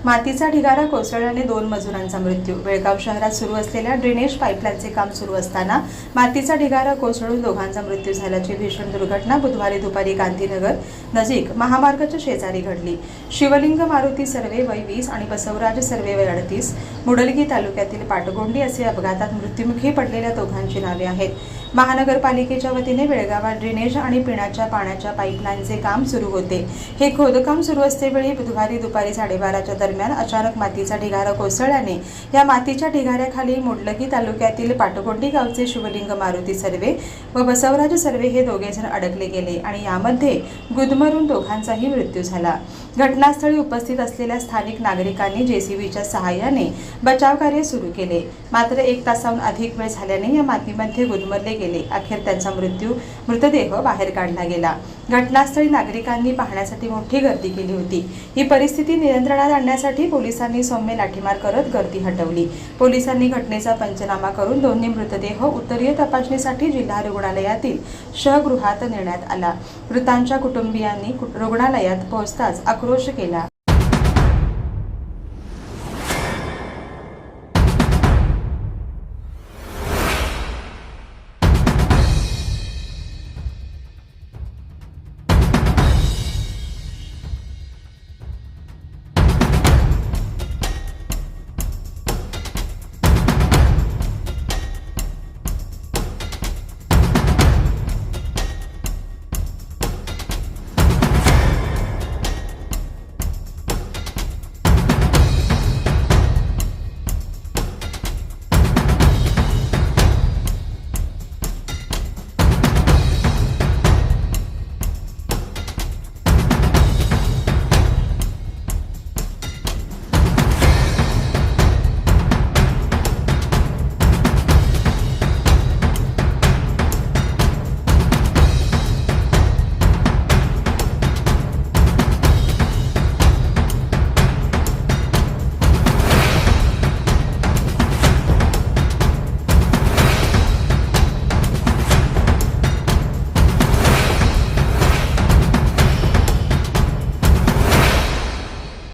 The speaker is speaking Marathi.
मातीचा ढिगारा कोसळल्याने 2 मजुरांचा मृत्यू। बेळगाव शहरात सुरू असलेल्या ड्रेनेज पाईपलाईनचे काम सुरू असताना मातीचा ढिगारा कोसळून दोघांचा मृत्यू झाल्याची भीषण दुर्घटना बुधवारी दुपारी गांधीनगर नजीक महामार्गाच्या शेजारी घडली। शिवलिंग मारुती सर्वे वय 20 आणि बसवराज सर्वे वय 38 मुडलगी तालुक्यातील पाटगोंडी असे अपघातात मृत्युमुखी पडलेल्या दोघांची नावे आहेत। महानगरपालिकेच्या वतीने बेळगावात ड्रेनेज आणि पिण्याच्या पाण्याच्या पाईपलाईनचे काम सुरू होते। हे खोदकाम सुरू असतेवेळी बुधवारी दुपारी 12:30च्या दरम्यान अचानक मातीचा ढिगारा कोसळल्याने या मातीच्या ढिगाऱ्याखाली मुडलगी तालुक्यातील पाटगोंडी गावचे शिवलिंग मारुती सर्वे व बसवराज सर्वे हे दोघेजण अडकले गेले आणि यामध्ये गुदमरून दोघांचाही मृत्यू झाला। घटनास्थळी उपस्थित असलेल्या स्थानिक नागरिकांनी जेसीबीच्या सहाय्याने बचाव कार्य सुरू केले, मात्र 1 तासाहून अधिक वेळ झाल्याने या मातीमध्ये गुदमरले गेले। अखेर त्यांचा मृतदेह बाहेर काढला गेला। घटनास्थळी नागरिकांनी पाहण्यासाठी मोठी गर्दी केली होती। ही परिस्थिती नियंत्रणात आणण्यासाठी पोलिसांनी सौम्य लाठीमार करत गर्दी हटवली। पोलिसांनी घटनेचा पंचनामा करून दोन्ही मृतदेह उत्तरीय तपासणीसाठी जिल्हा रुग्णालयातील शगृहात नेण्यात आला। मृतांच्या कुटुंबियांनी रुग्णालयात पोहोचताच आक्रोश केला।